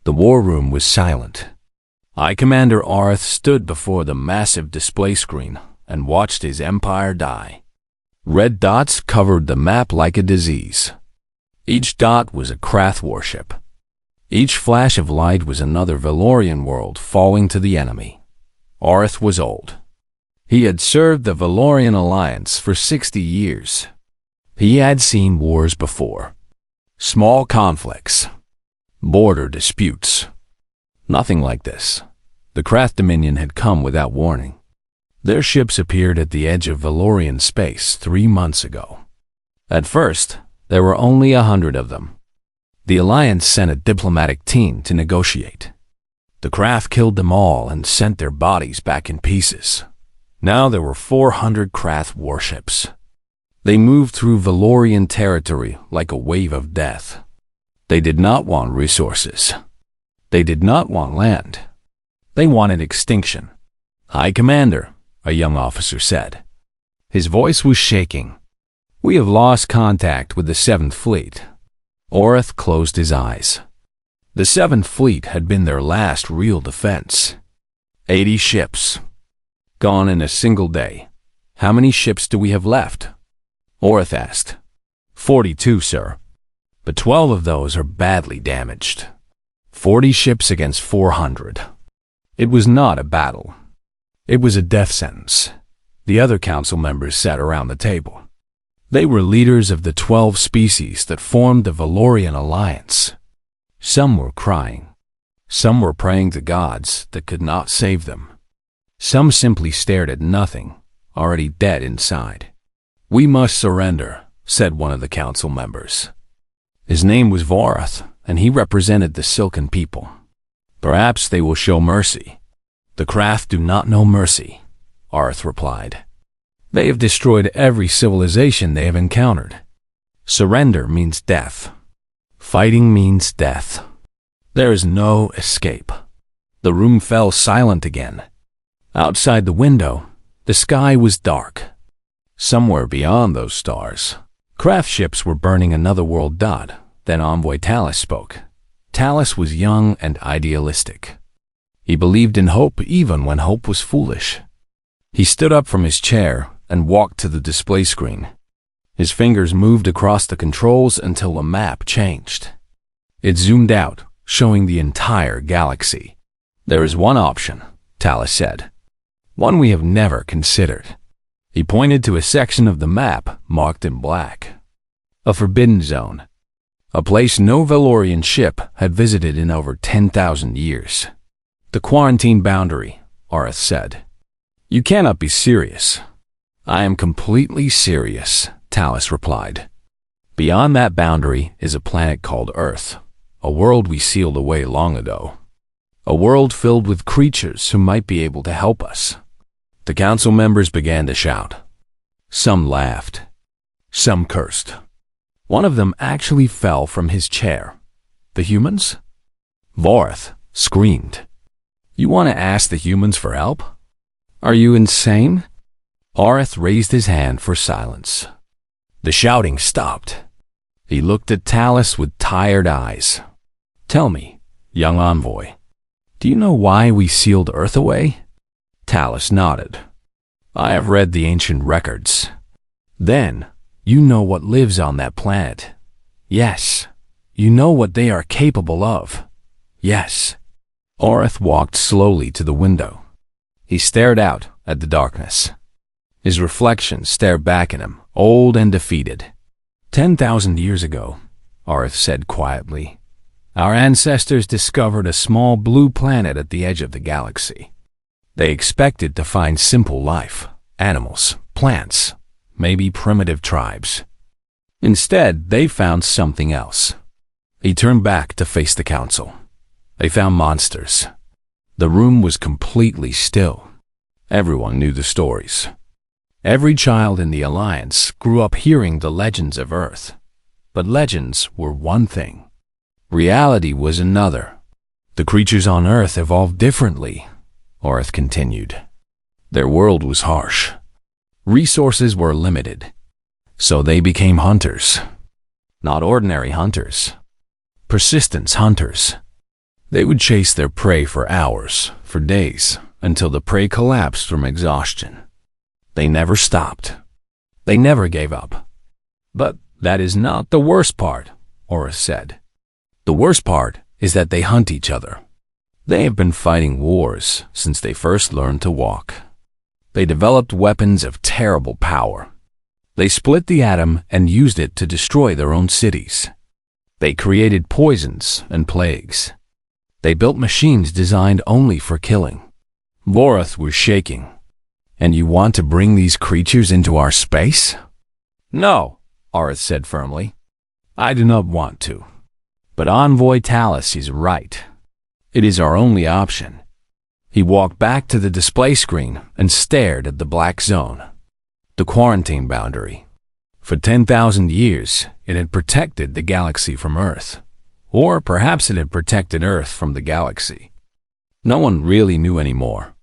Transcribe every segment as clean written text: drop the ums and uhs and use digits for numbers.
The war room was silent. High Commander Arth stood before the massive display screen and watched his empire die. Red dots covered the map like a disease. Each dot was a Krath warship. Each flash of light was another Valorian world falling to the enemy. Arth was old. He had served the Valorian Alliance for 60 years. He had seen wars before. Small conflicts. Border disputes. Nothing like this. The Krath Dominion had come without warning. Their ships appeared at the edge of Valorian space 3 months ago. At first, there were only 100 of them. The Alliance sent a diplomatic team to negotiate. The Krath killed them all and sent their bodies back in pieces. Now there were 400 Krath warships. They moved through Valorian territory like a wave of death. They did not want resources. They did not want land. They wanted extinction. "High Commander," a young officer said. His voice was shaking. "We have lost contact with the 7th Fleet." Orth closed his eyes. The 7th Fleet had been their last real defense. 80 ships. Gone in a single day. "How many ships do we have left?" Orth asked. 42, sir. But 12 of those are badly damaged. 40 ships against 400. It was not a battle. It was a death sentence. The other council members sat around the table. They were leaders of the 12 species that formed the Valorian Alliance. Some were crying. Some were praying to gods that could not save them. Some simply stared at nothing, already dead inside. "We must surrender," said one of the council members. His name was Vorath, and he represented the Silken people. "Perhaps they will show mercy." "The Krath do not know mercy," Arth replied. "They have destroyed every civilization they have encountered. Surrender means death. Fighting means death. There is no escape." The room fell silent again. Outside the window, the sky was dark. Somewhere beyond those stars, Krath ships were burning another world dot. Then Envoy Talus spoke. Talus was young and idealistic. He believed in hope even when hope was foolish. He stood up from his chair and walked to the display screen. His fingers moved across the controls until the map changed. It zoomed out, showing the entire galaxy. "There is one option," Talus said. "One we have never considered." He pointed to a section of the map marked in black. A forbidden zone. A place no Valorian ship had visited in over 10,000 years. "The quarantine boundary," Arth said. "You cannot be serious." "I am completely serious," Talus replied. "Beyond that boundary is a planet called Earth, a world we sealed away long ago. A world filled with creatures who might be able to help us." The council members began to shout. Some laughed. Some cursed. One of them actually fell from his chair. "The humans?" Vorath screamed. "You want to ask the humans for help? Are you insane?" Arth raised his hand for silence. The shouting stopped. He looked at Talus with tired eyes. "Tell me, young envoy, do you know why we sealed Earth away?" Talus nodded. "I have read the ancient records." "Then, you know what lives on that planet." "Yes." "You know what they are capable of." "Yes." Arth walked slowly to the window. He stared out at the darkness. His reflection stared back at him, old and defeated. 10,000 years ago, Arth said quietly, our ancestors discovered a small blue planet at the edge of the galaxy. They expected to find simple life, animals, plants, maybe primitive tribes. Instead, they found something else. He turned back to face the council. They found monsters. The room was completely still. Everyone knew the stories. Every child in the Alliance grew up hearing the legends of Earth. But legends were one thing. Reality was another. The creatures on Earth evolved differently, Arth continued. Their world was harsh. Resources were limited. So they became hunters. Not ordinary hunters. Persistence hunters. They would chase their prey for hours, for days, until the prey collapsed from exhaustion. They never stopped. They never gave up. But that is not the worst part, Orith said. The worst part is that they hunt each other. They have been fighting wars since they first learned to walk. They developed weapons of terrible power. They split the atom and used it to destroy their own cities. They created poisons and plagues. They built machines designed only for killing. Vorith was shaking. And you want to bring these creatures into our space? No, Orith said firmly. I do not want to. But Envoy Talus is right. It is our only option. He walked back to the display screen and stared at the black zone, the quarantine boundary. For 10,000 years, it had protected the galaxy from Earth. Or perhaps it had protected Earth from the galaxy. No one really knew anymore.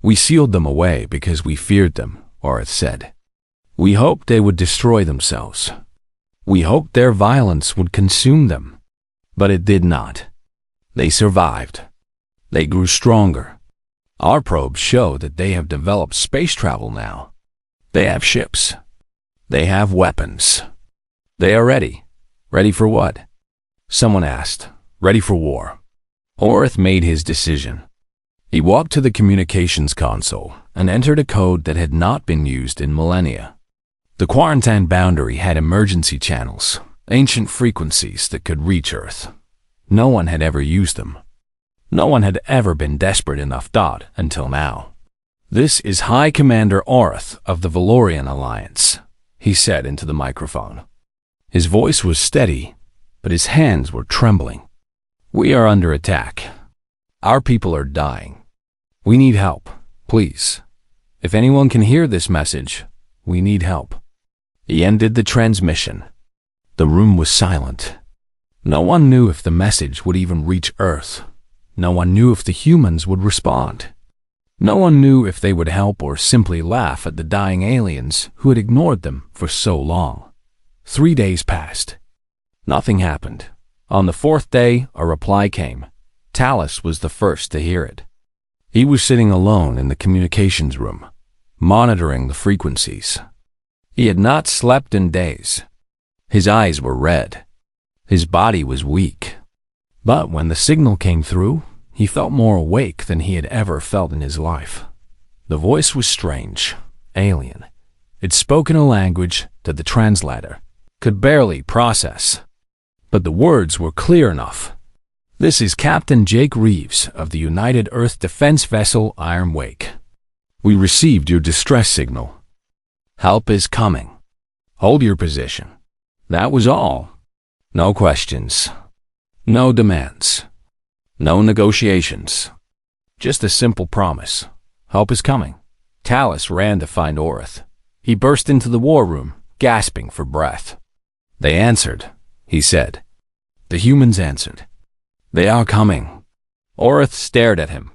We sealed them away because we feared them, Orith said. We hoped they would destroy themselves. We hoped their violence would consume them. But it did not. They survived. They grew stronger. Our probes show that they have developed space travel now. They have ships. They have weapons. They are ready. Ready for what? Someone asked. Ready for war. Orith made his decision. He walked to the communications console and entered a code that had not been used in millennia. The quarantine boundary had emergency channels, ancient frequencies that could reach Earth. No one had ever used them. No one had ever been desperate enough until now. This is High Commander Orith of the Valorian Alliance, he said into the microphone. His voice was steady, but his hands were trembling. We are under attack. Our people are dying. We need help, please. If anyone can hear this message, we need help. He ended the transmission. The room was silent. No one knew if the message would even reach Earth. No one knew if the humans would respond. No one knew if they would help or simply laugh at the dying aliens who had ignored them for so long. 3 days passed. Nothing happened. On the 4th day, a reply came. Talus was the first to hear it. He was sitting alone in the communications room, monitoring the frequencies. He had not slept in days. His eyes were red. His body was weak. But when the signal came through, he felt more awake than he had ever felt in his life. The voice was strange, alien. It spoke in a language that the translator could barely process. But the words were clear enough. This is Captain Jake Reeves of the United Earth Defense Vessel Iron Wake. We received your distress signal. Help is coming. Hold your position. That was all. No questions. No demands. No negotiations. Just a simple promise. Help is coming. Talus ran to find Orith. He burst into the war room, gasping for breath. They answered, he said. The humans answered. They are coming. Orith stared at him.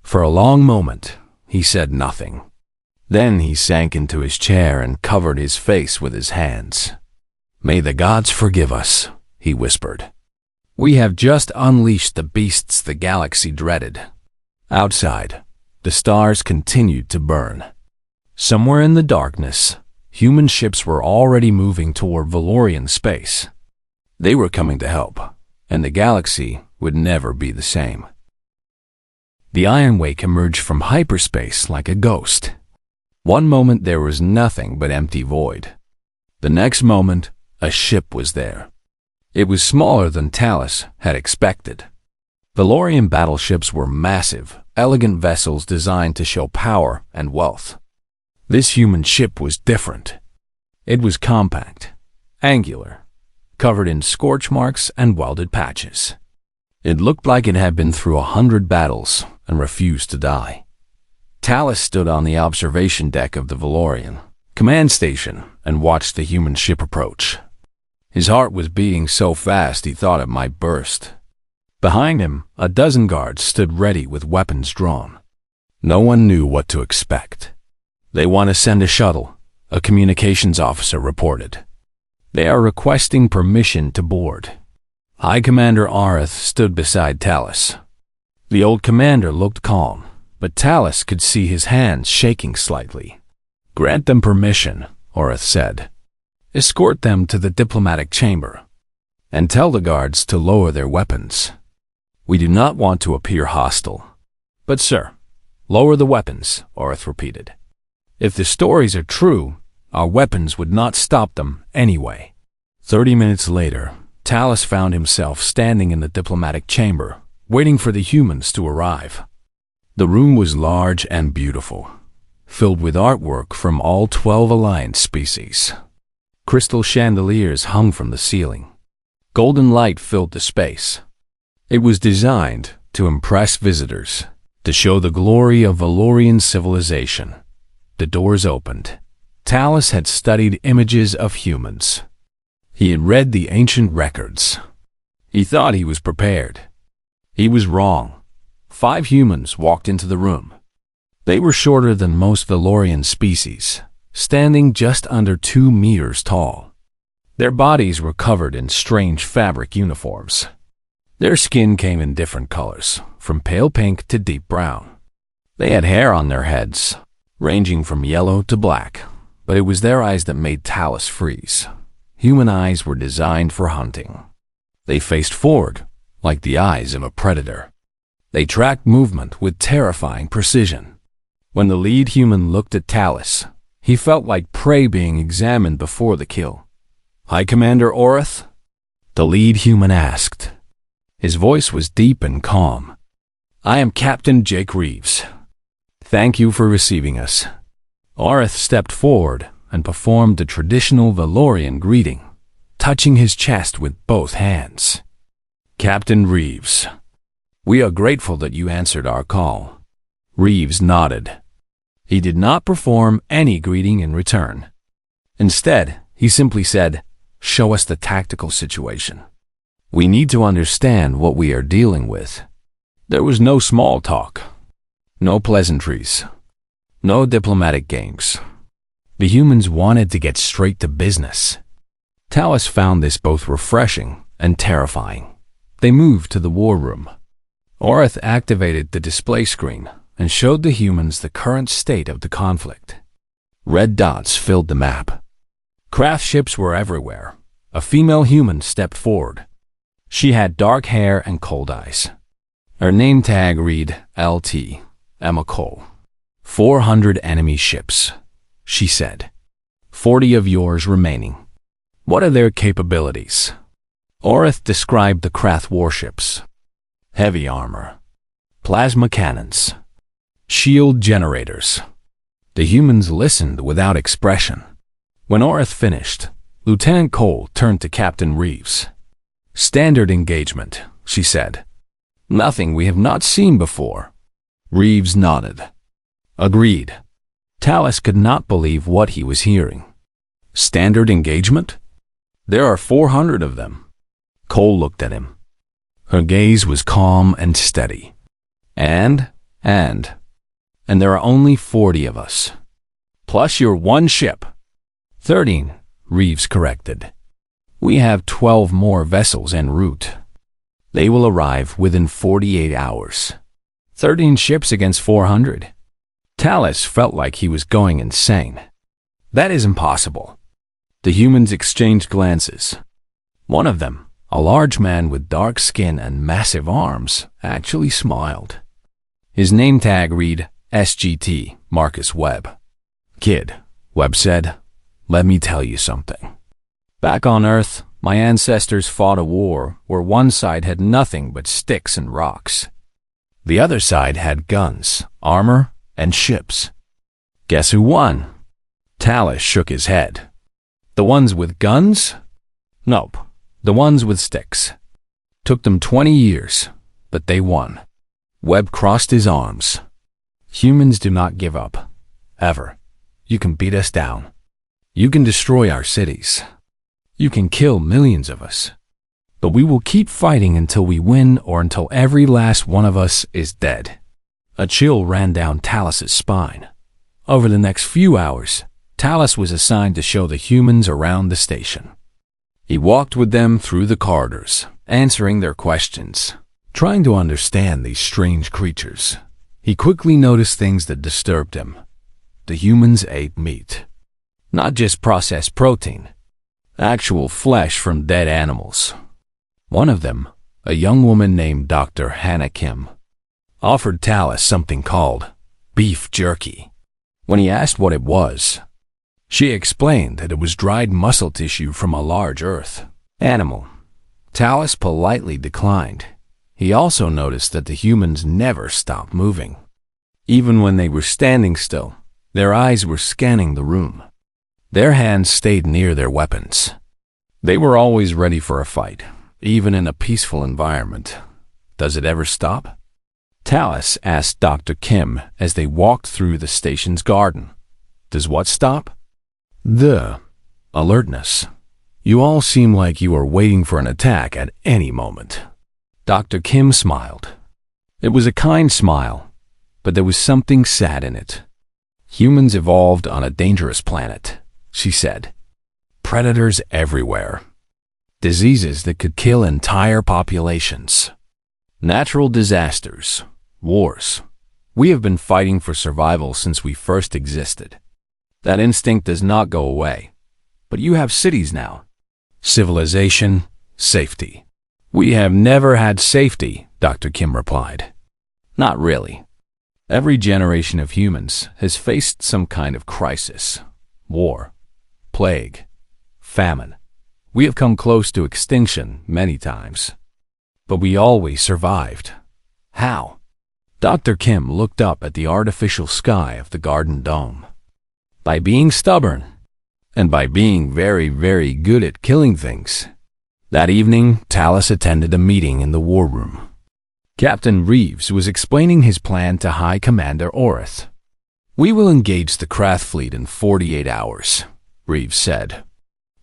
For a long moment, he said nothing. Then he sank into his chair and covered his face with his hands. May the gods forgive us, he whispered. We have just unleashed the beasts the galaxy dreaded. Outside, the stars continued to burn. Somewhere in the darkness, human ships were already moving toward Valorian space. They were coming to help, and the galaxy would never be the same. The Iron Wake emerged from hyperspace like a ghost. One moment there was nothing but empty void. The next moment, a ship was there. It was smaller than Talus had expected. Valorian battleships were massive, elegant vessels designed to show power and wealth. This human ship was different. It was compact, angular, covered in scorch marks and welded patches. It looked like it had been through 100 battles and refused to die. Talus stood on the observation deck of the Valorian command station and watched the human ship approach. His heart was beating so fast he thought it might burst. Behind him, a dozen guards stood ready with weapons drawn. No one knew what to expect. They want to send a shuttle, a communications officer reported. They are requesting permission to board. High Commander Arth stood beside Talus. The old commander looked calm, but Talus could see his hands shaking slightly. "Grant them permission," Arth said. "Escort them to the diplomatic chamber, and tell the guards to lower their weapons. We do not want to appear hostile." "But sir, lower the weapons," Arth repeated. "If the stories are true, our weapons would not stop them anyway." 30 minutes later, Talus found himself standing in the diplomatic chamber, waiting for the humans to arrive. The room was large and beautiful, filled with artwork from all 12 Alliance species. Crystal chandeliers hung from the ceiling. Golden light filled the space. It was designed to impress visitors, to show the glory of Valorian civilization. The doors opened. Talus had studied images of humans. He had read the ancient records. He thought he was prepared. He was wrong. 5 humans walked into the room. They were shorter than most Valorian species, standing just under 2 meters tall. Their bodies were covered in strange fabric uniforms. Their skin came in different colors, from pale pink to deep brown. They had hair on their heads, ranging from yellow to black, but it was their eyes that made Talus freeze. Human eyes were designed for hunting. They faced forward, like the eyes of a predator. They tracked movement with terrifying precision. When the lead human looked at Talus, he felt like prey being examined before the kill. "High Commander Orth?" the lead human asked. His voice was deep and calm. "I am Captain Jake Reeves. Thank you for receiving us." Orth stepped forward and performed the traditional Valorian greeting, touching his chest with both hands. "Captain Reeves, we are grateful that you answered our call." Reeves nodded. He did not perform any greeting in return. Instead, he simply said, "Show us the tactical situation. We need to understand what we are dealing with." There was no small talk, no pleasantries, no diplomatic games. The humans wanted to get straight to business. Talus found this both refreshing and terrifying. They moved to the war room. Orth activated the display screen and showed the humans the current state of the conflict. Red dots filled the map. Craft ships were everywhere. A female human stepped forward. She had dark hair and cold eyes. Her name tag read LT, Emma Cole. 400 enemy ships, she said. 40 of yours remaining. What are their capabilities? Orth described the craft warships. Heavy armor, plasma cannons, shield generators. The humans listened without expression. When Orth finished, Lieutenant Cole turned to Captain Reeves. "Standard engagement," she said. "Nothing we have not seen before." Reeves nodded. "Agreed." Talus could not believe what he was hearing. "Standard engagement? There are 400 of them." Cole looked at him. Her gaze was calm and steady. And there are only 40 of us. Plus your one ship." 13, Reeves corrected. "We have 12 more vessels en route. They will arrive within 48 hours. 13 ships against 400. Talus felt like he was going insane. "That is impossible." The humans exchanged glances. One of them, a large man with dark skin and massive arms, actually smiled. His name tag read SGT, Marcus Webb. "Kid," Webb said, "let me tell you something. Back on Earth, my ancestors fought a war where one side had nothing but sticks and rocks. The other side had guns, armor, and ships. Guess who won?" Talus shook his head. "The ones with guns? Nope, the ones with sticks. Took them 20 years, but they won." Webb crossed his arms. "Humans do not give up. Ever. You can beat us down. You can destroy our cities. You can kill millions of us. But we will keep fighting until we win or until every last one of us is dead." A chill ran down Talus's spine. Over the next few hours, Talus was assigned to show the humans around the station. He walked with them through the corridors, answering their questions, trying to understand these strange creatures. He quickly noticed things that disturbed him. The humans ate meat. Not just processed protein, actual flesh from dead animals. One of them, a young woman named Dr. Hannah Kim, offered Talus something called beef jerky. When he asked what it was, she explained that it was dried muscle tissue from a large earth animal. Talus politely declined. He also noticed that the humans never stopped moving. Even when they were standing still, their eyes were scanning the room. Their hands stayed near their weapons. They were always ready for a fight, even in a peaceful environment. Does it ever stop? Talus asked Dr. Kim as they walked through the station's garden. Does what stop? The alertness. You all seem like you are waiting for an attack at any moment. Dr. Kim smiled. It was a kind smile, but there was something sad in it. Humans evolved on a dangerous planet, she said. Predators everywhere. Diseases that could kill entire populations. Natural disasters. Wars. We have been fighting for survival since we first existed. That instinct does not go away. But you have cities now. Civilization, safety. We have never had safety, Dr. Kim replied. Not really. Every generation of humans has faced some kind of crisis. War, plague, famine. We have come close to extinction many times. But we always survived. How? Dr. Kim looked up at the artificial sky of the garden dome. By being stubborn, and by being very, very good at killing things. That evening, Talus attended a meeting in the war room. Captain Reeves was explaining his plan to High Commander Orth. We will engage the Krath fleet in 48 hours, Reeves said.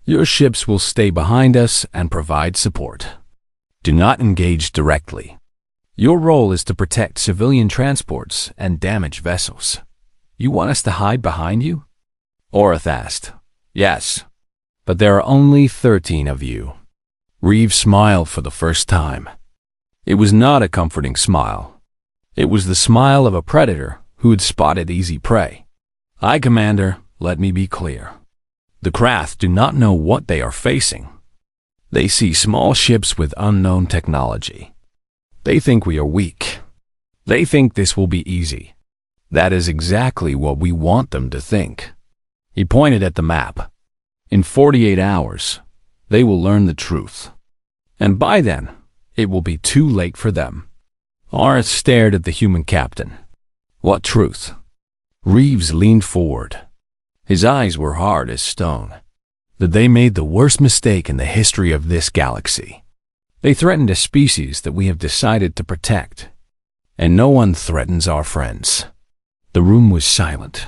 Your ships will stay behind us and provide support. Do not engage directly. Your role is to protect civilian transports and damaged vessels. You want us to hide behind you? Orth asked. Yes, but there are only 13 of you. Reeves smiled for the first time. It was not a comforting smile. It was the smile of a predator who had spotted easy prey. High Commander, let me be clear. The Krath do not know what they are facing. They see small ships with unknown technology. They think we are weak. They think this will be easy. That is exactly what we want them to think. He pointed at the map. In 48 hours, they will learn the truth. And by then, it will be too late for them. Orth stared at the human captain. What truth? Reeves leaned forward. His eyes were hard as stone. That they made the worst mistake in the history of this galaxy. They threatened a species that we have decided to protect. And no one threatens our friends. The room was silent.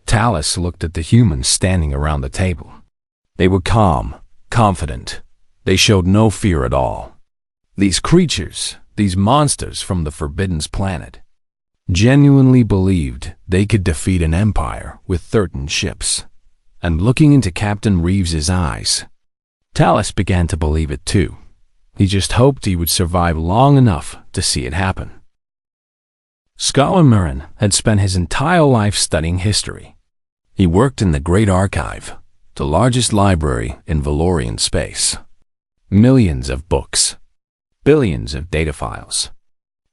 Talus looked at the humans standing around the table. They were calm, confident. They showed no fear at all. These creatures, these monsters from the Forbidden's planet, genuinely believed they could defeat an empire with 13 ships. And looking into Captain Reeves's eyes, Talus began to believe it too. He just hoped he would survive long enough to see it happen. Scholar Mirren had spent his entire life studying history. He worked in the Great Archive, the largest library in Valorian space. Millions of books, billions of data files,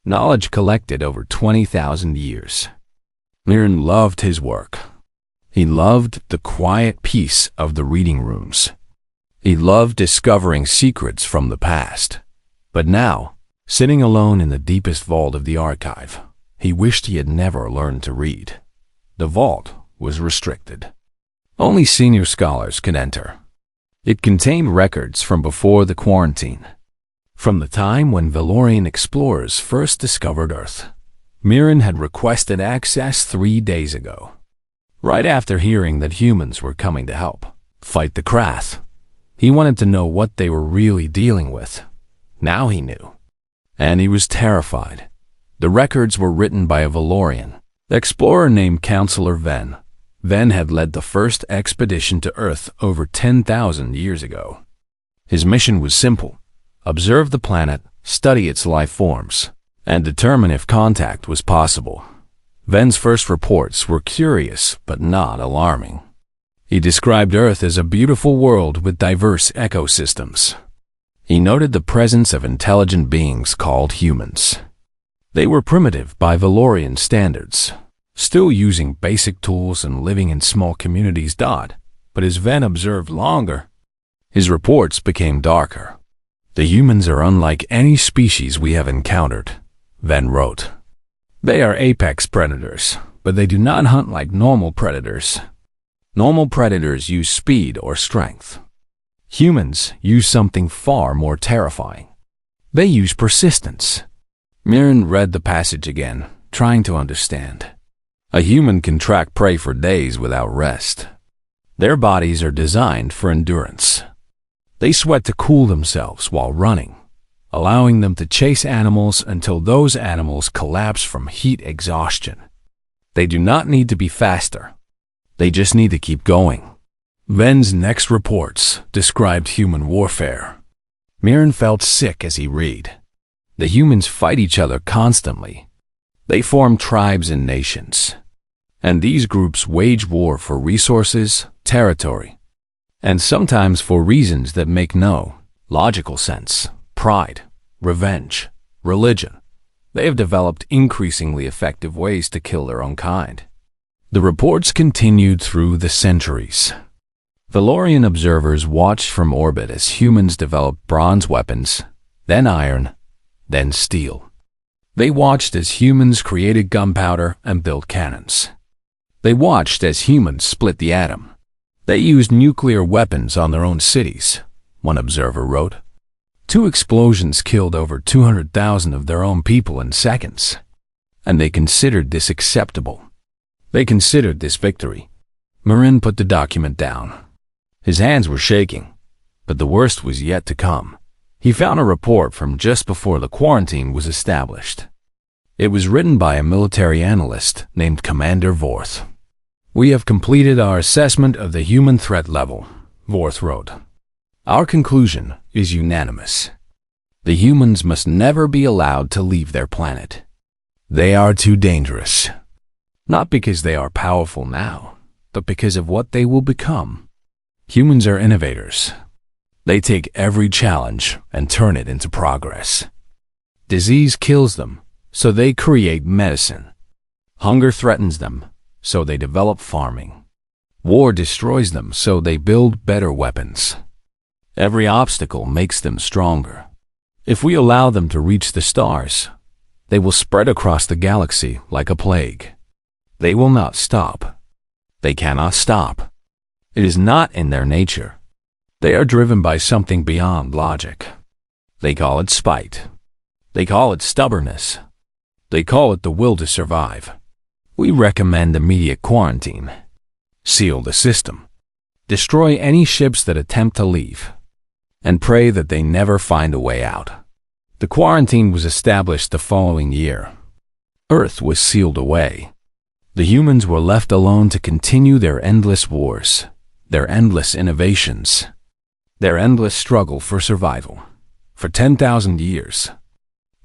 knowledge collected over 20,000 years. Mirren loved his work. He loved the quiet peace of the reading rooms. He loved discovering secrets from the past. But now, sitting alone in the deepest vault of the archive, he wished he had never learned to read. The vault was restricted. Only senior scholars could enter. It contained records from before the quarantine, from the time when Valorian explorers first discovered Earth. Mirren had requested access 3 days ago, right after hearing that humans were coming to help fight the Krath. He wanted to know what they were really dealing with. Now he knew. And he was terrified. The records were written by a Valorian, explorer named Counselor Venn. Venn had led the first expedition to Earth over 10,000 years ago. His mission was simple: observe the planet, study its life forms, and determine if contact was possible. Ven's first reports were curious but not alarming. He described Earth as a beautiful world with diverse ecosystems. He noted the presence of intelligent beings called humans. They were primitive by Valorian standards, still using basic tools and living in small communities. But as Ven observed longer, his reports became darker. The humans are unlike any species we have encountered, Ven wrote. They are apex predators, but they do not hunt like normal predators. Normal predators use speed or strength. Humans use something far more terrifying. They use persistence. Mirren read the passage again, trying to understand. A human can track prey for days without rest. Their bodies are designed for endurance. They sweat to cool themselves while running, allowing them to chase animals until those animals collapse from heat exhaustion. They do not need to be faster. They just need to keep going. Ven's next reports described human warfare. Mirren felt sick as he read. The humans fight each other constantly. They form tribes and nations. And these groups wage war for resources, territory, and sometimes for reasons that make no logical sense. Pride, revenge, religion. They have developed increasingly effective ways to kill their own kind. The reports continued through the centuries. Valorian observers watched from orbit as humans developed bronze weapons, then iron, then steel. They watched as humans created gunpowder and built cannons. They watched as humans split the atom. They used nuclear weapons on their own cities, one observer wrote. 2 explosions killed over 200,000 of their own people in seconds. And they considered this acceptable. They considered this victory. Marin put the document down. His hands were shaking, but the worst was yet to come. He found a report from just before the quarantine was established. It was written by a military analyst named Commander Vorth. We have completed our assessment of the human threat level, Vorth wrote. Our conclusion is unanimous. The humans must never be allowed to leave their planet. They are too dangerous. Not because they are powerful now, but because of what they will become. Humans are innovators. They take every challenge and turn it into progress. Disease kills them, so they create medicine. Hunger threatens them, so they develop farming. War destroys them, so they build better weapons. Every obstacle makes them stronger. If we allow them to reach the stars, they will spread across the galaxy like a plague. They will not stop. They cannot stop. It is not in their nature. They are driven by something beyond logic. They call it spite. They call it stubbornness. They call it the will to survive. We recommend immediate quarantine. Seal the system. Destroy any ships that attempt to leave. And pray that they never find a way out. The quarantine was established the following year. Earth was sealed away. The humans were left alone to continue their endless wars, their endless innovations, their endless struggle for survival. For 10,000 years.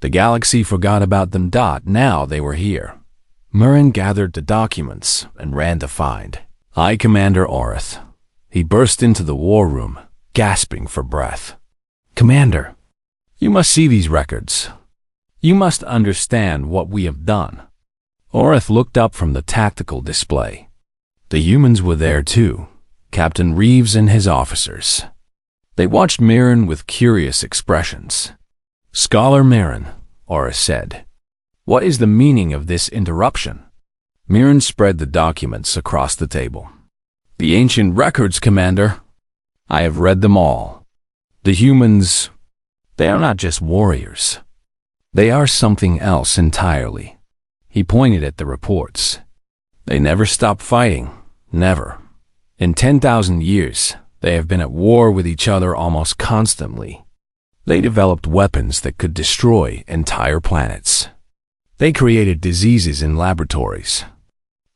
The galaxy forgot about them. Now they were here. Murren gathered the documents and ran to find High Commander Orth. He burst into the war room, gasping for breath. Commander, you must see these records. You must understand what we have done. Orth looked up from the tactical display. The humans were there too, Captain Reeves and his officers. They watched Mirren with curious expressions. Scholar Mirren, Orth said. What is the meaning of this interruption? Mirren spread the documents across the table. The ancient records, Commander. I have read them all. The humans, they are not just warriors. They are something else entirely. He pointed at the reports. They never stop fighting. Never. In 10,000 years, they have been at war with each other almost constantly. They developed weapons that could destroy entire planets. They created diseases in laboratories.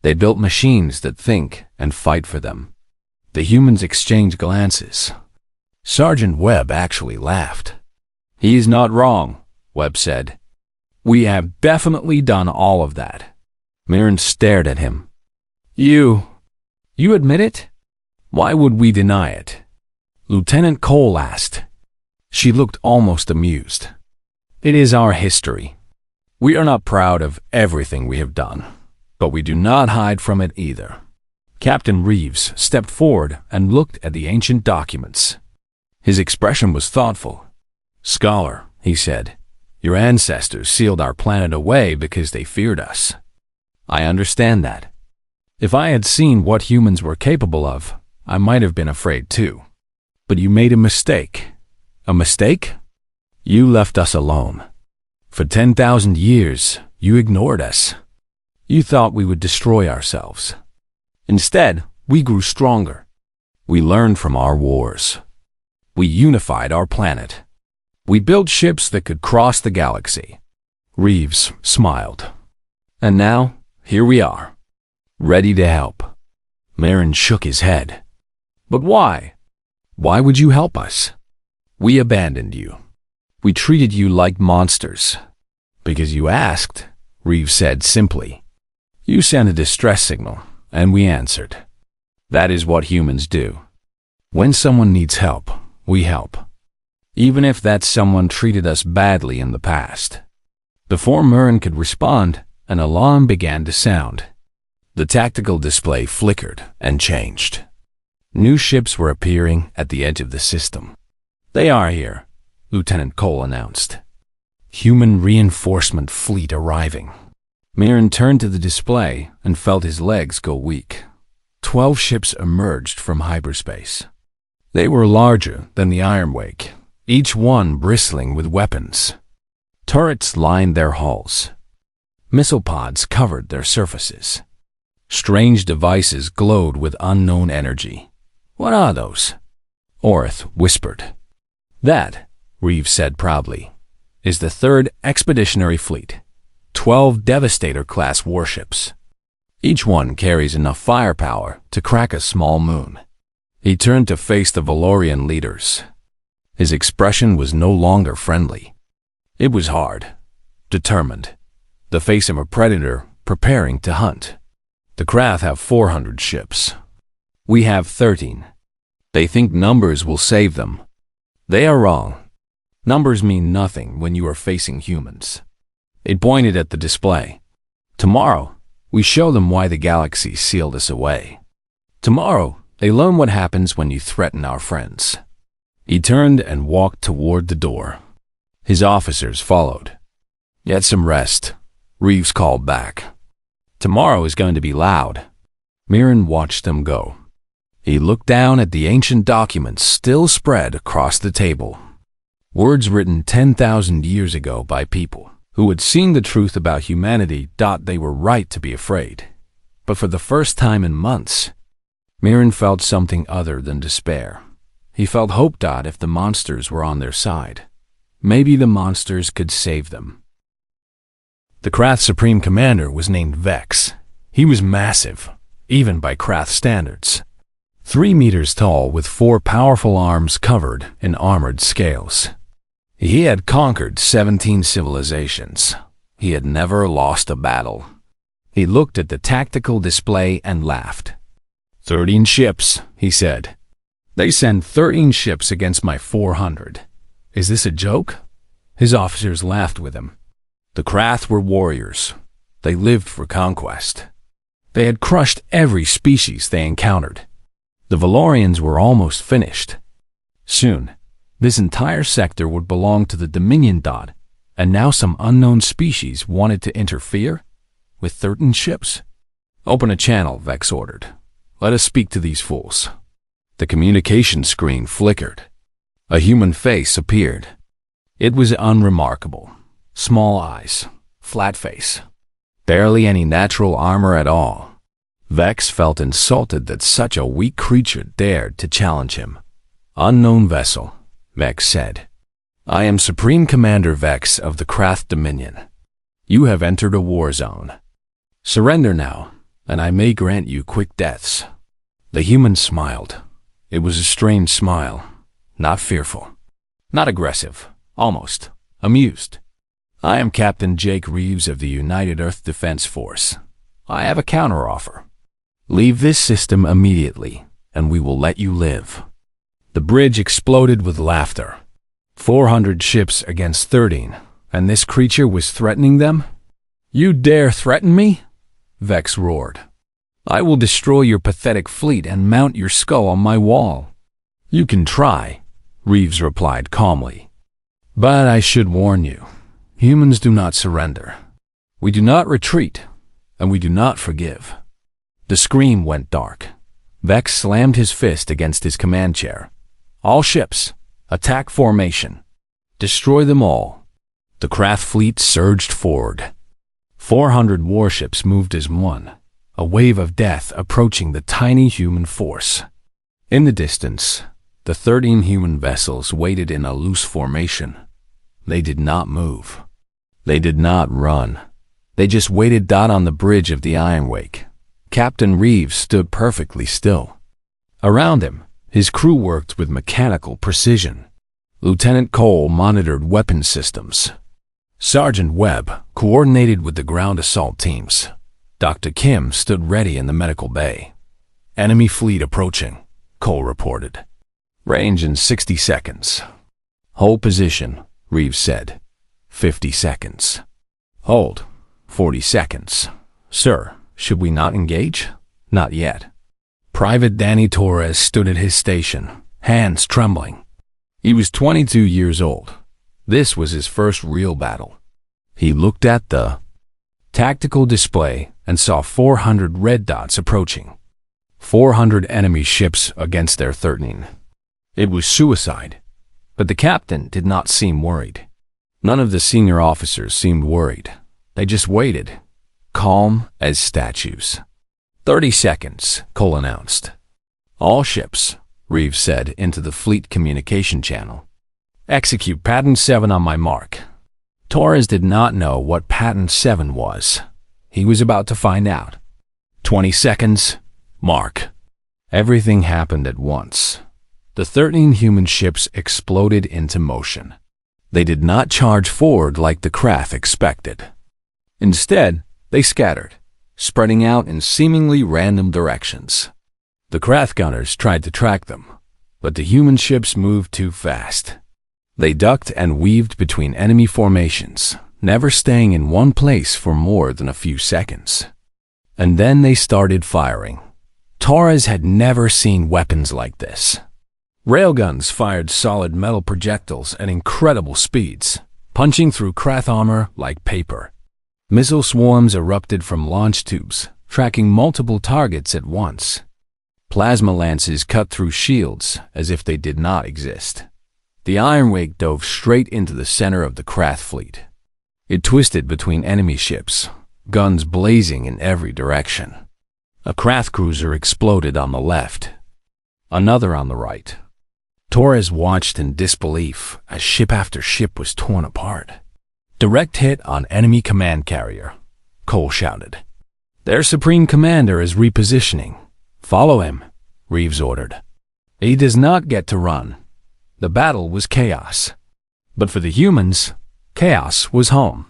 They built machines that think and fight for them. The humans exchanged glances. Sergeant Webb actually laughed. "He is not wrong," Webb said. "We have definitely done all of that." Mirren stared at him. You admit it? Why would we deny it?" Lieutenant Cole asked. She looked almost amused. "It is our history. We are not proud of everything we have done, but we do not hide from it either." Captain Reeves stepped forward and looked at the ancient documents. His expression was thoughtful. "Scholar," he said, "your ancestors sealed our planet away because they feared us. I understand that. If I had seen what humans were capable of, I might have been afraid too. But you made a mistake." "A mistake?" "You left us alone. For 10,000 years, you ignored us. You thought we would destroy ourselves. Instead, we grew stronger. We learned from our wars. We unified our planet. We built ships that could cross the galaxy." Reeves smiled. "And now, here we are, ready to help." Mirren shook his head. "But why? Why would you help us?" "We abandoned you. We treated you like monsters." "Because you asked," Reeves said simply. "You sent a distress signal, and we answered. That is what humans do. When someone needs help, we help. Even if that someone treated us badly in the past." Before Mirren could respond, an alarm began to sound. The tactical display flickered and changed. New ships were appearing at the edge of the system. "They are here," Lieutenant Cole announced. "Human reinforcement fleet arriving." Mirren turned to the display and felt his legs go weak. 12 ships emerged from hyperspace. They were larger than the Ironwake, each one bristling with weapons. Turrets lined their hulls. Missile pods covered their surfaces. Strange devices glowed with unknown energy. "What are those?" Orth whispered. "That," Reeves said proudly, "is the 3rd Expeditionary Fleet. 12 Devastator-class warships. Each one carries enough firepower to crack a small moon." He turned to face the Valorian leaders. His expression was no longer friendly. It was hard, determined, the face of a predator preparing to hunt. "The Krath have 400 ships. We have 13. They think numbers will save them. They are wrong. Numbers mean nothing when you are facing humans." It pointed at the display. "Tomorrow, we show them why the galaxy sealed us away. Tomorrow, they learn what happens when you threaten our friends." He turned and walked toward the door. His officers followed. "Get some rest," Reeves called back. "Tomorrow is going to be loud." Mirren watched them go. He looked down at the ancient documents still spread across the table. Words written 10,000 years ago by people who had seen the truth about humanity. They were right to be afraid. But for the first time in months, Mirren felt something other than despair. He felt hope. If the monsters were on their side, maybe the monsters could save them. The Krath Supreme Commander was named Vex. He was massive, even by Krath standards. 3 meters tall with 4 powerful arms covered in armored scales. He had conquered 17 civilizations. He had never lost a battle. He looked at the tactical display and laughed. 13 ships, he said. They send 13 ships against my 400. Is this a joke? His officers laughed with him. The Krath were warriors. They lived for conquest. They had crushed every species they encountered. The Valorians were almost finished. Soon, this entire sector would belong to the Dominion. And now some unknown species wanted to interfere? With 13 ships? Open a channel, Vex ordered. Let us speak to these fools. The communication screen flickered. A human face appeared. It was unremarkable. Small eyes, flat face. Barely any natural armor at all. Vex felt insulted that such a weak creature dared to challenge him. Unknown vessel, Vex said. I am Supreme Commander Vex of the Krath Dominion. You have entered a war zone. Surrender now, and I may grant you quick deaths. The human smiled. It was a strange smile, not fearful, not aggressive, almost amused. "I am Captain Jake Reeves of the United Earth Defense Force. I have a counteroffer. Leave this system immediately, and we will let you live." The bridge exploded with laughter. 400 ships against 13, and this creature was threatening them? "You dare threaten me?" Vex roared. "I will destroy your pathetic fleet and mount your skull on my wall." "You can try," Reeves replied calmly. "But I should warn you, humans do not surrender. We do not retreat, and we do not forgive." The screen went dark. Vex slammed his fist against his command chair. "All ships, attack formation. Destroy them all." The Krath fleet surged forward. 400 warships moved as one, a wave of death approaching the tiny human force. In the distance, the 13 human vessels waited in a loose formation. They did not move. They did not run. They just waited on the bridge of the Iron Wake. Captain Reeves stood perfectly still. Around him, his crew worked with mechanical precision. Lieutenant Cole monitored weapon systems. Sergeant Webb coordinated with the ground assault teams. Dr. Kim stood ready in the medical bay. "Enemy fleet approaching," Cole reported. "Range in 60 seconds. "Hold position," Reeves said. 50 seconds. "Hold. 40 seconds. "Sir, should we not engage?" "Not yet." Private Danny Torres stood at his station, hands trembling. He was 22 years old. This was his first real battle. He looked at the tactical display and saw 400 red dots approaching. 400 enemy ships against their 13. It was suicide, but the captain did not seem worried. None of the senior officers seemed worried. They just waited, calm as statues. 30 seconds, Cole announced. "All ships," Reeves said into the fleet communication channel. "Execute Pattern 7 on my mark." Torres did not know what Pattern 7 was. He was about to find out. 20 seconds, mark. Everything happened at once. The 13 human ships exploded into motion. They did not charge forward like the Krath expected. Instead, they scattered, spreading out in seemingly random directions. The Krath gunners tried to track them, but the human ships moved too fast. They ducked and weaved between enemy formations, never staying in one place for more than a few seconds. And then they started firing. Torres had never seen weapons like this. Railguns fired solid metal projectiles at incredible speeds, punching through Krath armor like paper. Missile swarms erupted from launch tubes, tracking multiple targets at once. Plasma lances cut through shields as if they did not exist. The Iron Wake dove straight into the center of the Krath fleet. It twisted between enemy ships, guns blazing in every direction. A Krath cruiser exploded on the left, another on the right. Torres watched in disbelief as ship after ship was torn apart. "Direct hit on enemy command carrier," Cole shouted. "Their supreme commander is repositioning. Follow him," Reeves ordered. "He does not get to run." The battle was chaos. But for the humans, chaos was home.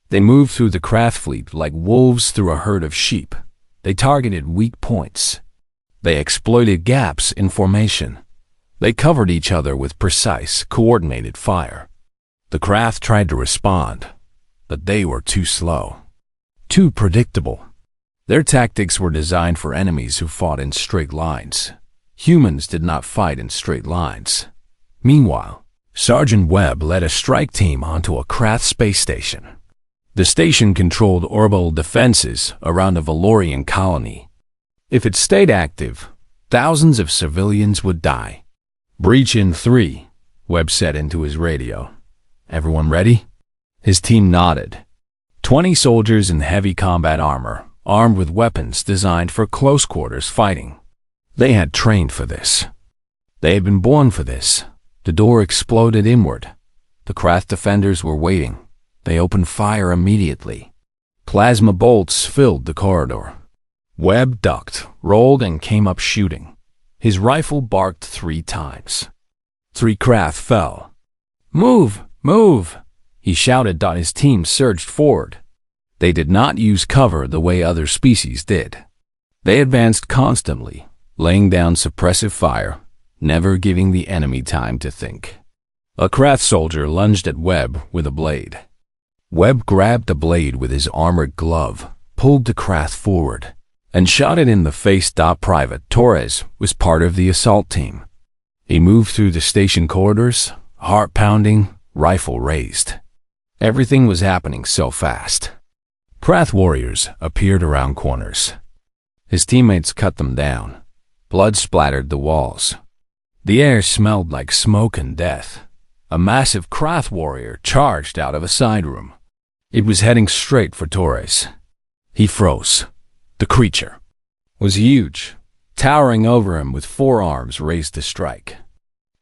They moved through the Krath fleet like wolves through a herd of sheep. They targeted weak points. They exploited gaps in formation. They covered each other with precise, coordinated fire. The Krath tried to respond, but they were too slow, too predictable. Their tactics were designed for enemies who fought in straight lines. Humans did not fight in straight lines. Meanwhile, Sergeant Webb led a strike team onto a Krath space station. The station controlled orbital defenses around a Valorian colony. If it stayed active, thousands of civilians would die. "Breach in 3, Webb said into his radio. "Everyone ready?" His team nodded. 20 soldiers in heavy combat armor, armed with weapons designed for close-quarters fighting. They had trained for this. They had been born for this. The door exploded inward. The Krath defenders were waiting. They opened fire immediately. Plasma bolts filled the corridor. Webb ducked, rolled, and came up shooting. His rifle barked 3 times. 3 craft fell. "Move! Move!" he shouted. His team surged forward. They did not use cover the way other species did. They advanced constantly, laying down suppressive fire, never giving the enemy time to think. A craft soldier lunged at Webb with a blade. Webb grabbed the blade with his armored glove, pulled the craft forward, and shot it in the face. Private Torres was part of the assault team. He moved through the station corridors, heart pounding, rifle raised. Everything was happening so fast. Craft warriors appeared around corners. His teammates cut them down. Blood splattered the walls. The air smelled like smoke and death. A massive craft warrior charged out of a side room. It was heading straight for Torres. He froze. The creature was huge, towering over him with 4 arms raised to strike.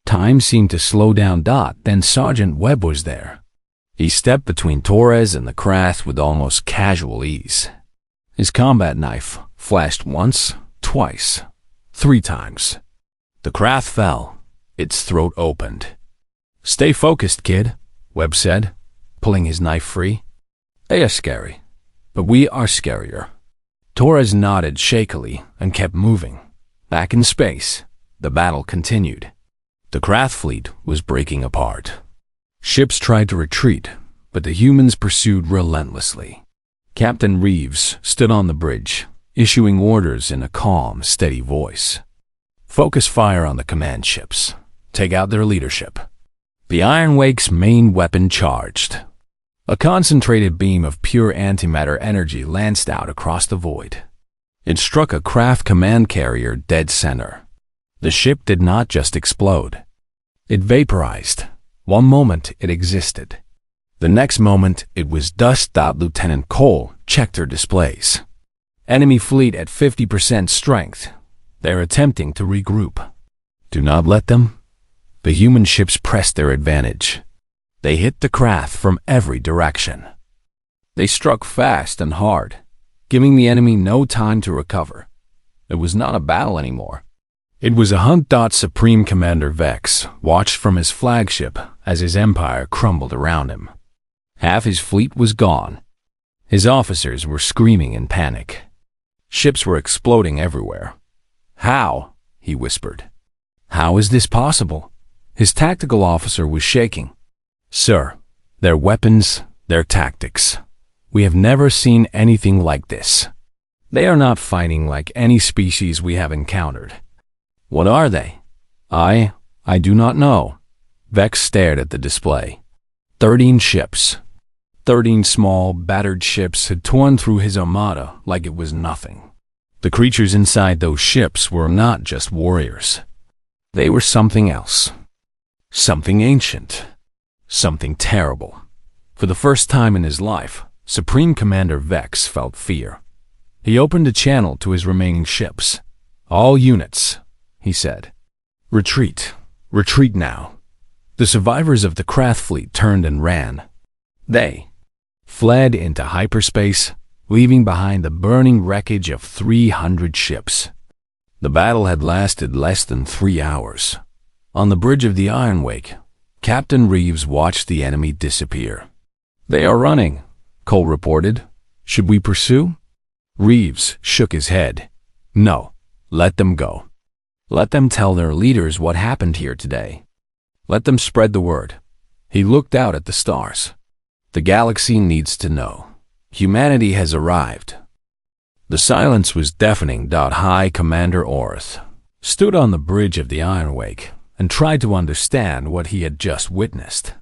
Time seemed to slow down. Then Sergeant Webb was there. He stepped between Torres and the craft with almost casual ease. His combat knife flashed once, twice, 3 times. The craft fell. Its throat opened. "Stay focused, kid," Webb said, pulling his knife free. "They are scary, but we are scarier." Torres nodded shakily and kept moving. Back in space, the battle continued. The craft fleet was breaking apart. Ships tried to retreat, but the humans pursued relentlessly. Captain Reeves stood on the bridge, issuing orders in a calm, steady voice. "Focus fire on the command ships. Take out their leadership." The Iron Wake's main weapon charged. A concentrated beam of pure antimatter energy lanced out across the void. It struck a craft command carrier dead center. The ship did not just explode. It vaporized. One moment it existed. The next moment it was dust. Lieutenant Cole checked her displays. Enemy fleet at 50% strength. They're attempting to regroup. Do not let them. The human ships pressed their advantage. They hit the craft from every direction. They struck fast and hard, giving the enemy no time to recover. It was not a battle anymore. It was a hunt. Supreme Commander Vex watched from his flagship as his empire crumbled around him. Half his fleet was gone. His officers were screaming in panic. Ships were exploding everywhere. "How?" he whispered. "How is this possible?" His tactical officer was shaking. "Sir, their weapons, their tactics. We have never seen anything like this. They are not fighting like any species we have encountered." "What are they?" I do not know." Vex stared at the display. 13 ships. 13 small, battered ships had torn through his armada like it was nothing. The creatures inside those ships were not just warriors. They were something else. Something ancient. Something terrible. For the first time in his life, Supreme Commander Vex felt fear. He opened a channel to his remaining ships. "All units," he said. "Retreat. Retreat now." The survivors of the craft fleet turned and ran. They fled into hyperspace, leaving behind the burning wreckage of 300 ships. The battle had lasted less than 3 hours. On the bridge of the Iron Wake, Captain Reeves watched the enemy disappear. "They are running," Cole reported. "Should we pursue?" Reeves shook his head. "No, let them go. Let them tell their leaders what happened here today. Let them spread the word." He looked out at the stars. "The galaxy needs to know. Humanity has arrived." The silence was deafening. High Commander Orth stood on the bridge of the Iron Wake and tried to understand what he had just witnessed.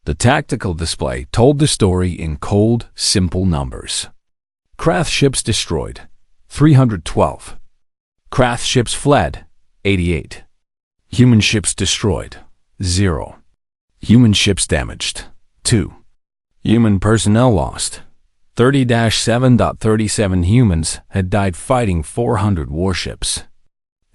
The tactical display told the story in cold, simple numbers. Craft ships destroyed, 312. Craft ships fled, 88. Human ships destroyed, 0. Human ships damaged, 2. Human personnel lost, 30-7.37 humans had died fighting 400 warships.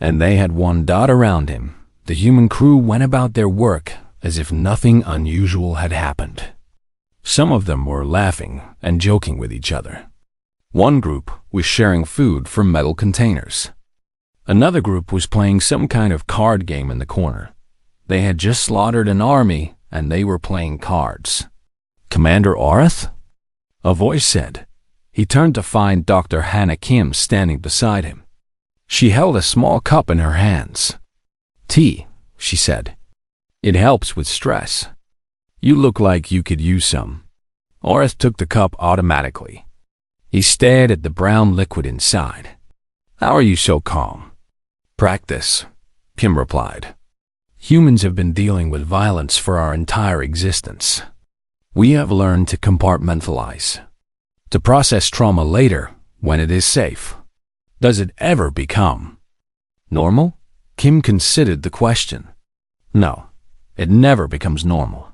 And they had one. Around him, the human crew went about their work as if nothing unusual had happened. Some of them were laughing and joking with each other. One group was sharing food from metal containers. Another group was playing some kind of card game in the corner. They had just slaughtered an army, and they were playing cards. "Commander Orth?" a voice said. He turned to find Dr. Hannah Kim standing beside him. She held a small cup in her hands. "Tea," she said. "It helps with stress. You look like you could use some." Orth took the cup automatically. He stared at the brown liquid inside. "How are you so calm?" "Practice," Kim replied. "Humans have been dealing with violence for our entire existence. We have learned to compartmentalize, to process trauma later when it is safe. Does it ever become normal?" Kim considered the question. "No, it never becomes normal.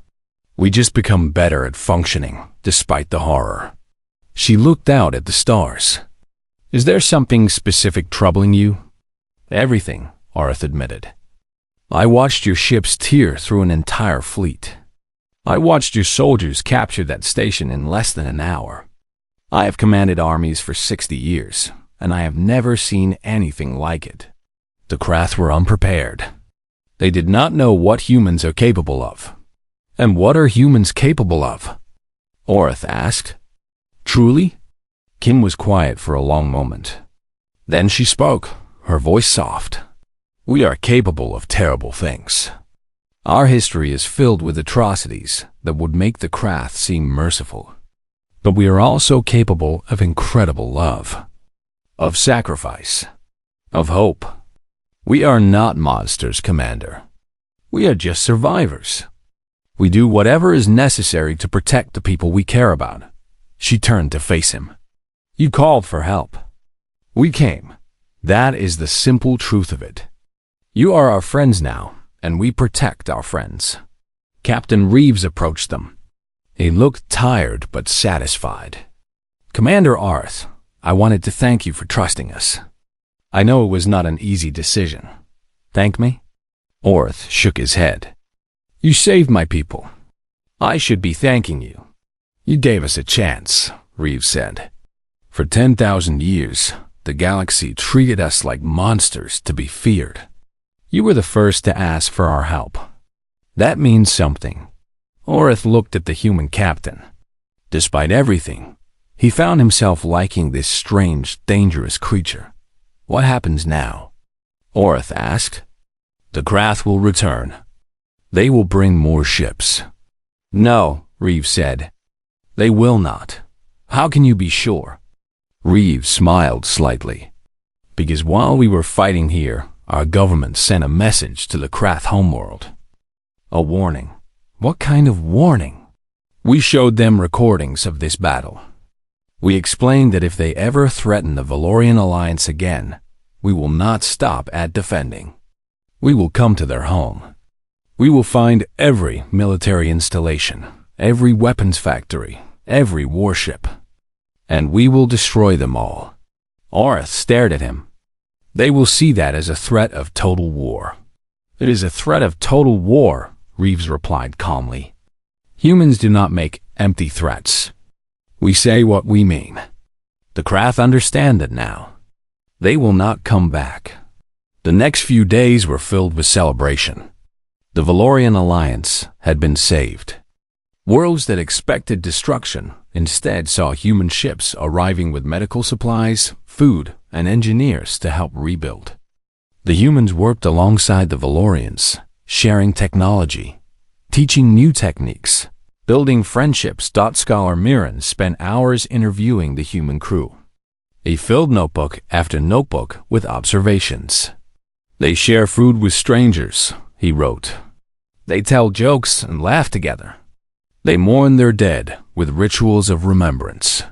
We just become better at functioning despite the horror." She looked out at the stars. "Is there something specific troubling you?" "Everything," Orth admitted. "I watched your ships tear through an entire fleet. I watched your soldiers capture that station in less than an hour. I have commanded armies for 60 years, and I have never seen anything like it." The Krath were unprepared. They did not know what humans are capable of. "And what are humans capable of?" Orth asked. "Truly?" Kim was quiet for a long moment. Then she spoke, her voice soft. "We are capable of terrible things. Our history is filled with atrocities that would make the Krath seem merciful. But we are also capable of incredible love, of sacrifice, of hope. We are not monsters, Commander. We are just survivors. We do whatever is necessary to protect the people we care about." She turned to face him. "You called for help. We came. That is the simple truth of it. You are our friends now, and we protect our friends." Captain Reeves approached them. He looked tired but satisfied. "Commander Arth, I wanted to thank you for trusting us. I know it was not an easy decision." "Thank me?" Orth shook his head. "You saved my people. I should be thanking you." "You gave us a chance," Reeves said. "For 10,000 years, the galaxy treated us like monsters to be feared. You were the first to ask for our help. That means something." Orth looked at the human captain. Despite everything, he found himself liking this strange, dangerous creature. "What happens now?" Orth asked. "The Krath will return. They will bring more ships." "No," Reeves said. "They will not. How can you be sure?" Reeves smiled slightly. "Because while we were fighting here, our government sent a message to the Krath homeworld. A warning." "What kind of warning?" "We showed them recordings of this battle. We explained that if they ever threaten the Valorian Alliance again, we will not stop at defending. We will come to their home. We will find every military installation, every weapons factory, every warship, and we will destroy them all." Orth stared at him. "They will see that as a threat of total war." "It is a threat of total war," Reeves replied calmly. "Humans do not make empty threats. We say what we mean. The Krath understand that now. They will not come back." The next few days were filled with celebration. The Valorian Alliance had been saved. Worlds that expected destruction instead saw human ships arriving with medical supplies, food, and engineers to help rebuild. The humans worked alongside the Valorians, sharing technology, teaching new techniques, building friendships. Scholar Mirren spent hours interviewing the human crew. He filled notebook after notebook with observations. "They share food with strangers," he wrote. "They tell jokes and laugh together. They mourn their dead with rituals of remembrance.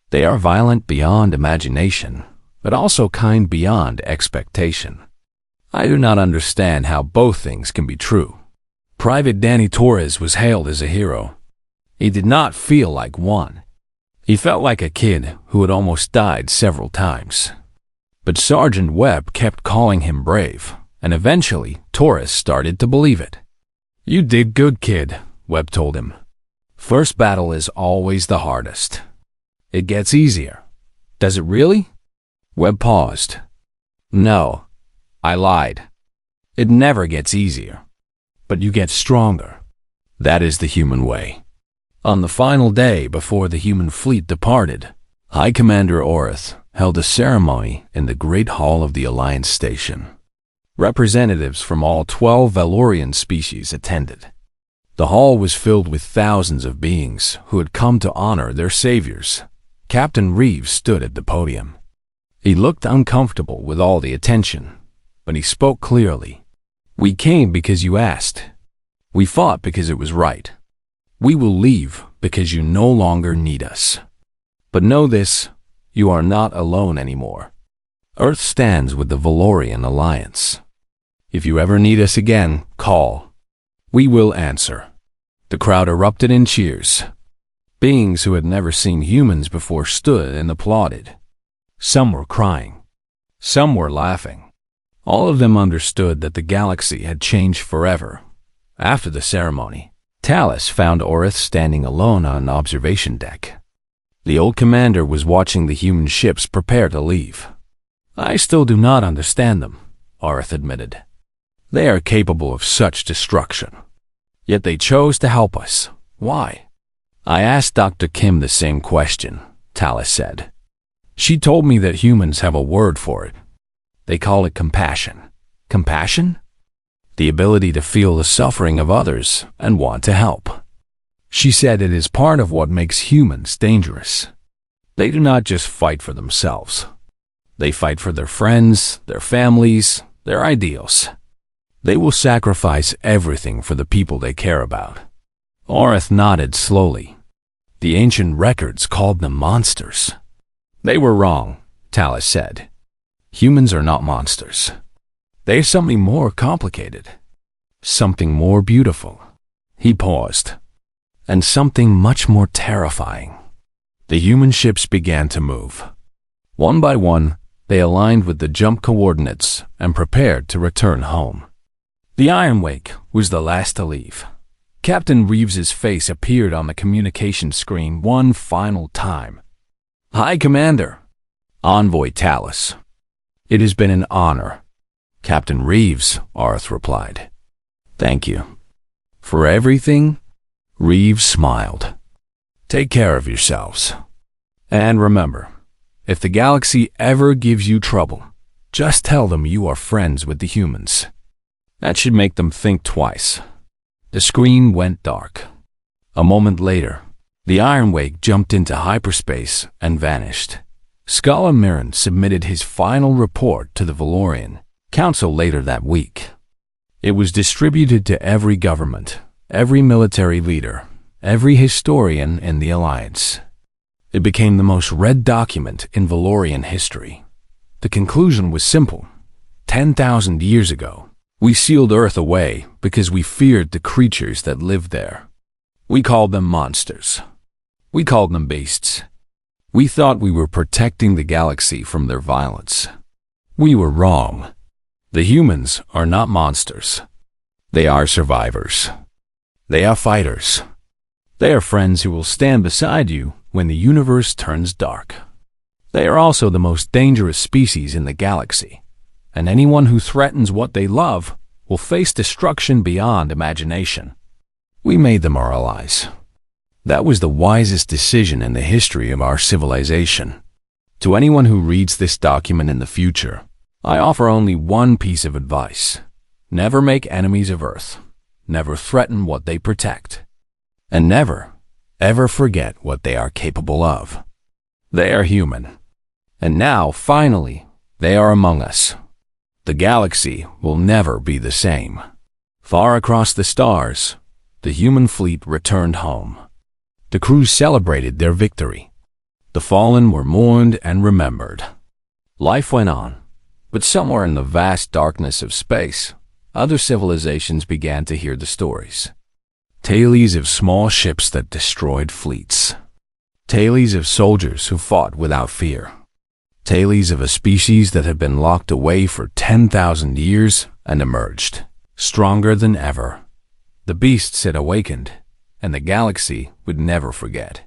They are violent beyond imagination, but also kind beyond expectation." I do not understand how both things can be true. Private Danny Torres was hailed as a hero. He did not feel like one. He felt like a kid who had almost died several times. But Sergeant Webb kept calling him brave, and eventually Torres started to believe it. "You did good, kid," Webb told him. "First battle is always the hardest. It gets easier." "Does it really?" Webb paused. "No, I lied. It never gets easier. but you get stronger. That is the human way. On the final day before the human fleet departed, High Commander Orth held a ceremony in the Great Hall of the Alliance Station. Representatives from all 12 Valorian species attended. The hall was filled with thousands of beings who had come to honor their saviors. Captain Reeves stood at the podium. He looked uncomfortable with all the attention, but he spoke clearly. "We came because you asked. We fought because it was right. We will leave because you no longer need us. But know this, you are not alone anymore. Earth stands with the Valorian Alliance. If you ever need us again, call. We will answer." The crowd erupted in cheers. Beings who had never seen humans before stood and applauded. Some were crying. Some were laughing. All of them understood that the galaxy had changed forever. After the ceremony, Talus found Orth standing alone on an observation deck. The old commander was watching the human ships prepare to leave. "I still do not understand them," Orth admitted. "They are capable of such destruction. Yet they chose to help us. Why?" "I asked Dr. Kim the same question," Talus said. "She told me that humans have a word for it. They call it compassion." "Compassion?" "The ability to feel the suffering of others and want to help." She said it is part of what makes humans dangerous. They do not just fight for themselves. They fight for their friends, their families, their ideals. They will sacrifice everything for the people they care about. Orth nodded slowly. The ancient records called them monsters. "They were wrong," Talus said. "Humans are not monsters. They are something more complicated. Something more beautiful." He paused. "And something much more terrifying." The human ships began to move. One by one, they aligned with the jump coordinates and prepared to return home. The Iron Wake was the last to leave. Captain Reeves's face appeared on the communication screen one final time. "High Commander." "Envoy Talus." "It has been an honor." "Captain Reeves," Orth replied. "Thank you." "For everything?" Reeves smiled. "Take care of yourselves. And remember, if the galaxy ever gives you trouble, just tell them you are friends with the humans. That should make them think twice." The screen went dark. A moment later, the Iron Wake jumped into hyperspace and vanished. Skala Mirren submitted his final report to the Valorian Council later that week. It was distributed to every government, every military leader, every historian in the Alliance. It became the most read document in Valorian history. The conclusion was simple. 10,000 years ago, we sealed Earth away because we feared the creatures that lived there. We called them monsters. We called them beasts. We thought we were protecting the galaxy from their violence. We were wrong. The humans are not monsters. They are survivors. They are fighters. They are friends who will stand beside you when the universe turns dark. They are also the most dangerous species in the galaxy, and anyone who threatens what they love will face destruction beyond imagination. We made them our allies. That was the wisest decision in the history of our civilization. To anyone who reads this document in the future, I offer only one piece of advice. Never make enemies of Earth. Never threaten what they protect. And never, ever forget what they are capable of. They are human. And now, finally, they are among us. The galaxy will never be the same. Far across the stars, the human fleet returned home. The crew celebrated their victory. The fallen were mourned and remembered. Life went on, but somewhere in the vast darkness of space, other civilizations began to hear the stories. Tales of small ships that destroyed fleets. Tales of soldiers who fought without fear. Tales of a species that had been locked away for 10,000 years and emerged, stronger than ever. The beasts had awakened, and the galaxy would never forget.